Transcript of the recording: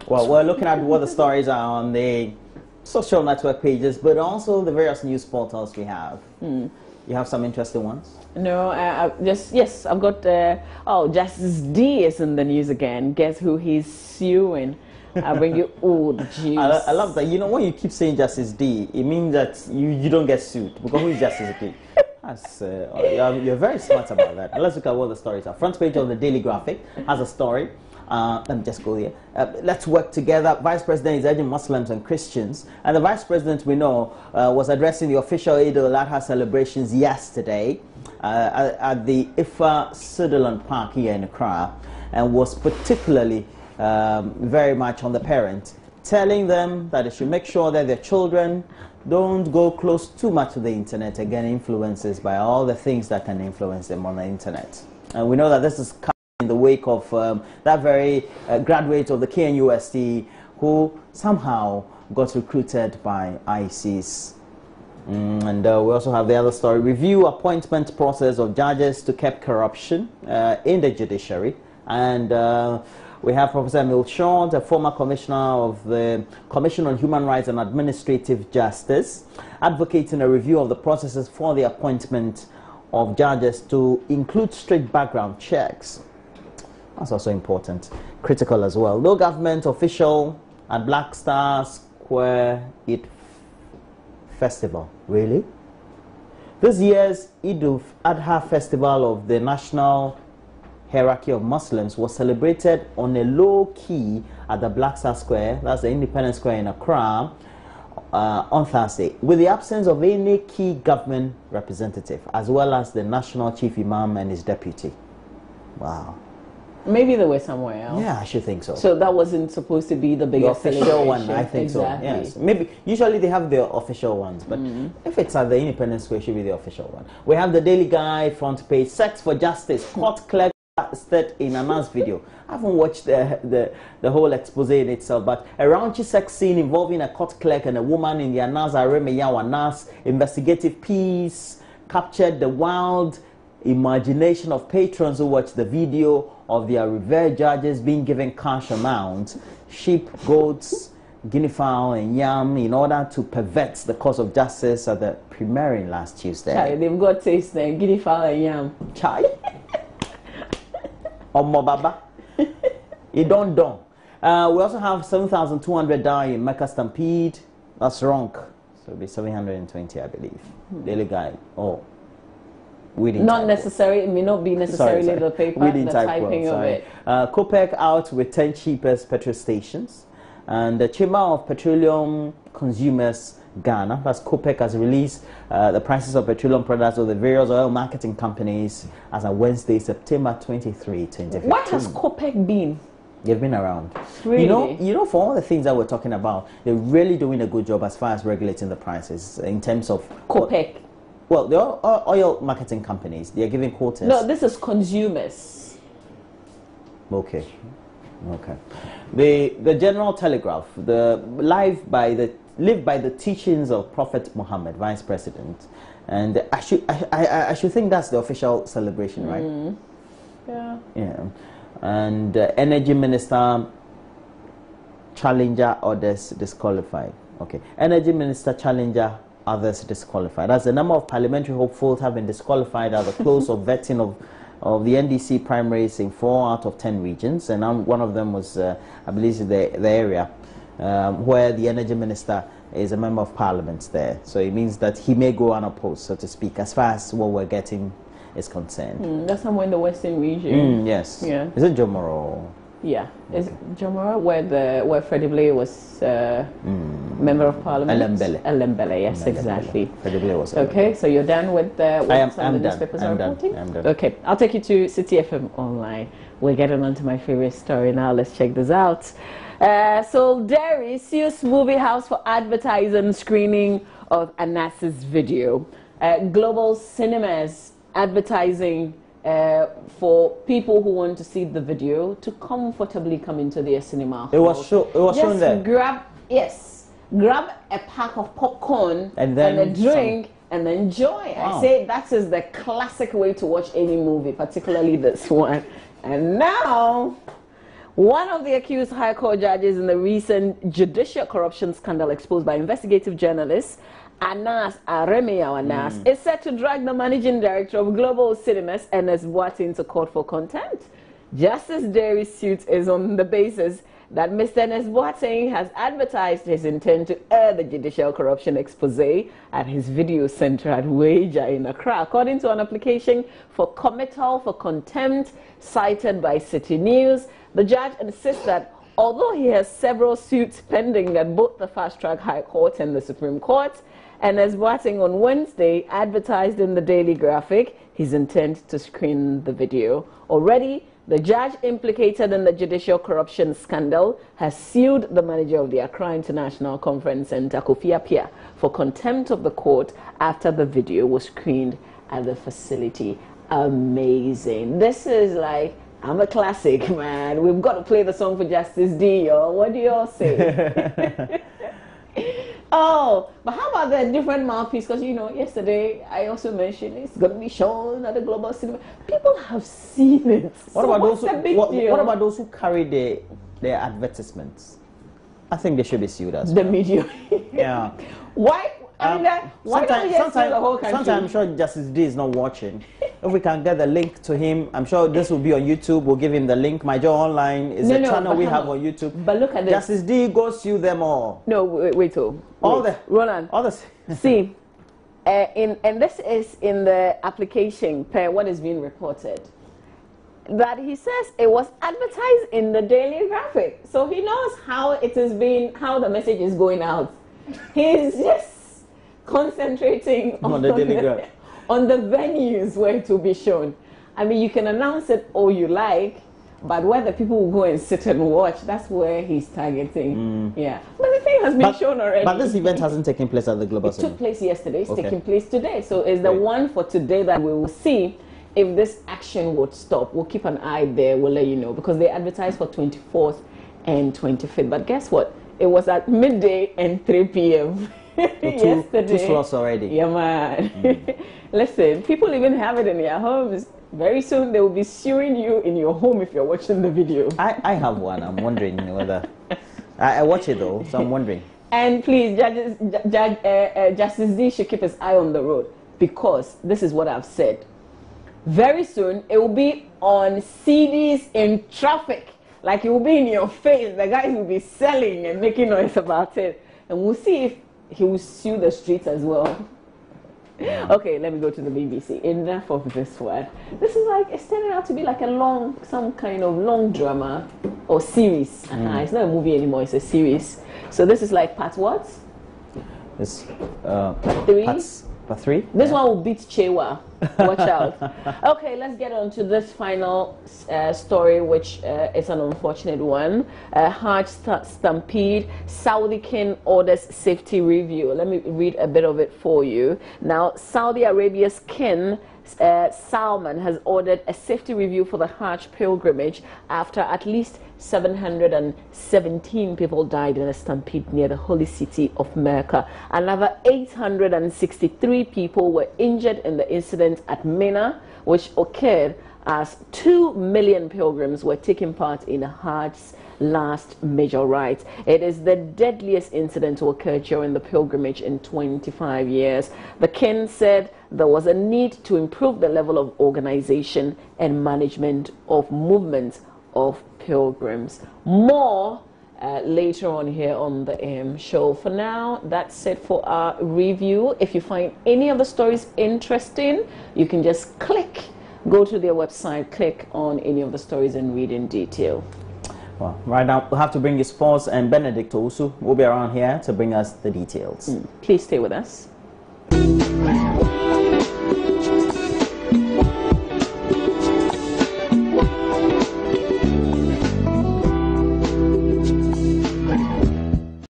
Well, we're looking at what the stories are on the social network pages, but also the various news portals we have. You have some interesting ones? No, yes, I've got, Justice D is in the news again. Guess who he's suing? I'll bring you all the juice. I love that. You know, when you keep saying Justice D, it means that you don't get sued. Because who is Justice D? That's, you're very smart about that. Let's look at what the stories are. Front page of the Daily Graphic has a story. Let me just go here. Let's work together. Vice President is urging Muslims and Christians. And the Vice President, we know, was addressing the official Eid al-Adha celebrations yesterday at the Ifa Sutherland Park here in Accra, and was particularly very much on the parents, telling them that they should make sure that their children don't go close too much to the internet and get influences by all the things that can influence them on the internet. And we know that this is in the wake of that very graduate of the KNUST who somehow got recruited by ISIS. And we also have the other story. Review appointment process of judges to curb corruption in the judiciary. And we have Professor Emil Short, a former commissioner of the Commission on Human Rights and Administrative Justice, advocating a review of the processes for the appointment of judges to include strict background checks. That's also important. Critical as well. No government official at Black Star Square Eid Festival. Really? This year's Eid al-Adha festival of the national hierarchy of Muslims was celebrated on a low key at the Black Star Square, that's the Independence Square in Accra, on Thursday, with the absence of any key government representative, as well as the national chief imam and his deputy. Wow. Maybe they were somewhere else. Yeah, I should think so. So that wasn't supposed to be the biggest official one, I think exactly. So. Yes, maybe usually they have the official ones, but if it's at the Independence Square, it should be the official one. We have the Daily Guide front page. Sex for Justice. Court clerk arrested in Anas video. I haven't watched the whole expose in itself, but a raunchy sex scene involving a court clerk and a woman in the Anas Aremeyaw Anas investigative piece captured the wild imagination of patrons who watched the video of their revered judges being given cash amounts, sheep, goats, guinea fowl and yam in order to pervert the cause of justice at the premiering last Tuesday. Chai, they've got taste there, guinea fowl and yam. Chai? Omo baba. You don't. We also have 7,200 die in Mecca Stampede. That's wrong. So it'll be 720, I believe. Daily Guide. Oh. Not necessary. It may not be necessarily sorry. the paper, the typing of it. COPEC out with 10 cheapest petrol stations. And the Chamber of Petroleum Consumers Ghana, that's COPEC, has released the prices of petroleum products of the various oil marketing companies as of Wednesday, September 23, 2015. What has COPEC been? They've been around. Really? You know, for all the things that we're talking about, they're really doing a good job as far as regulating the prices in terms of COPEC. Well, the oil marketing companies, they are giving quotas. No, this is consumers. Okay. The General Telegraph, lived by the teachings of Prophet Muhammad, Vice President, and I should think that's the official celebration, right? Yeah. And Energy Minister challenger others disqualified. Okay. Energy Minister challenger others disqualified. As the number of parliamentary hopefuls have been disqualified at the close of vetting of the NDC primaries in 4 out of 10 regions, and one of them was, I believe, the area where the energy minister is a member of parliament there. So it means that he may go unopposed, so to speak, as far as what we're getting is concerned. That's somewhere in the western region. Yes. Yeah. Is it Jomoro? Yeah. Okay. Is Jomoro where Freddie Blair was member of parliament? Elembele, yes, exactly. Freddie Blair was. Okay, so you're done with what's on the newspapers I'm reporting? done. Okay, I'll take you to City FM Online. We're getting on to my favorite story now. Let's check this out. So Derry sues movie house for advertising screening of Anas's video. Global Cinemas advertising for people who want to see the video to comfortably come into their cinema. It was shown there. Grab a pack of popcorn and a drink and enjoy. Wow. I say that is the classic way to watch any movie, particularly this one. And now, one of the accused High Court judges in the recent judicial corruption scandal exposed by investigative journalist Anas Aremiyaw Anas is set to drag the managing director of Global Cinemas, Ernest Boateng, to court for contempt. Justice Dairy's suit is on the basis that Mr. Ernest Boateng has advertised his intent to air the judicial corruption expose at his video center at Weija in Accra. According to an application for committal for contempt cited by City News, the judge insists that although he has several suits pending at both the fast-track High Court and the Supreme Court, Ernest Boateng on Wednesday advertised in the Daily Graphic his intent to screen the video. Already, the judge implicated in the judicial corruption scandal has sued the manager of the Accra International Conference Center, Kofi Appiah, for contempt of the court after the video was screened at the facility. Amazing. This is like, I'm a classic, man. We've got to play the song for Justice D, y'all. What do y'all say? Oh, but how about the different mouthpiece? Because, you know, yesterday I also mentioned it's going to be shown at the Global Cinema. People have seen it. What so about what's those? the big deal? What about those who carry their advertisements? I think they should be sued as the well. media. Yeah. Why? I mean, why don't you just sue the whole country? Sometimes I'm sure Justice D is not watching. If we can get the link to him, I'm sure this will be on YouTube. We'll give him the link. My Joe Online is a channel we have on YouTube. But look at this. Justice D, go sue them all. No, wait. Roland. All the. See, and this is in the application per what is being reported. That he says it was advertised in the Daily Graphic, so he knows how it is being, how the message is going out. He's just concentrating on the Daily Graphic, on the venues where it will be shown. I mean, you can announce it all you like, but where the people will go and sit and watch, that's where he's targeting. Yeah, but the thing has been shown already. But this event hasn't taken place at the Global It Cinema. took place yesterday. It's taking place today. So it's the one for today that we will see if this action would stop. We'll keep an eye there. We'll let you know, because they advertised for 24th and 25th. But guess what? It was at midday and 3 p.m. yesterday. Two slots already. Yeah, man. Listen, people even have it in their homes. Very soon they will be suing you in your home if you're watching the video. I have one. I'm wondering whether I watch it though, so I'm wondering. And please, Justice D should keep his eye on the road, because this is what I've said. Very soon it will be on CDs in traffic. Like, it will be in your face. The guys will be selling and making noise about it. And we'll see if he will sue the streets as well. Okay, let me go to the BBC. Enough of this one. This is like, it's turning out to be like some kind of long drama or series. It's not a movie anymore, it's a series. So this is like part what? It's part 3? Part 3? This one will beat Chewa. Watch out. Okay, let's get on to this final story, which is an unfortunate one. Hajj stampede. Saudi king orders safety review. Let me read a bit of it for you. Now, Saudi Arabia's king Salman has ordered a safety review for the Hajj pilgrimage after at least 717 people died in a stampede near the holy city of Mecca. Another 863 people were injured in the incident at Mina, which occurred as 2 million pilgrims were taking part in Hajj's last major rite. It is the deadliest incident to occur during the pilgrimage in 25 years. The king said there was a need to improve the level of organization and management of movements of pilgrims. More later on here on the AM show. For now, that's it for our review. If you find any of the stories interesting, you can just go to their website, click on any of the stories and read in detail. Well, right now we'll have to bring you sports, and Benedict Owusu will be around here to bring us the details. Please stay with us.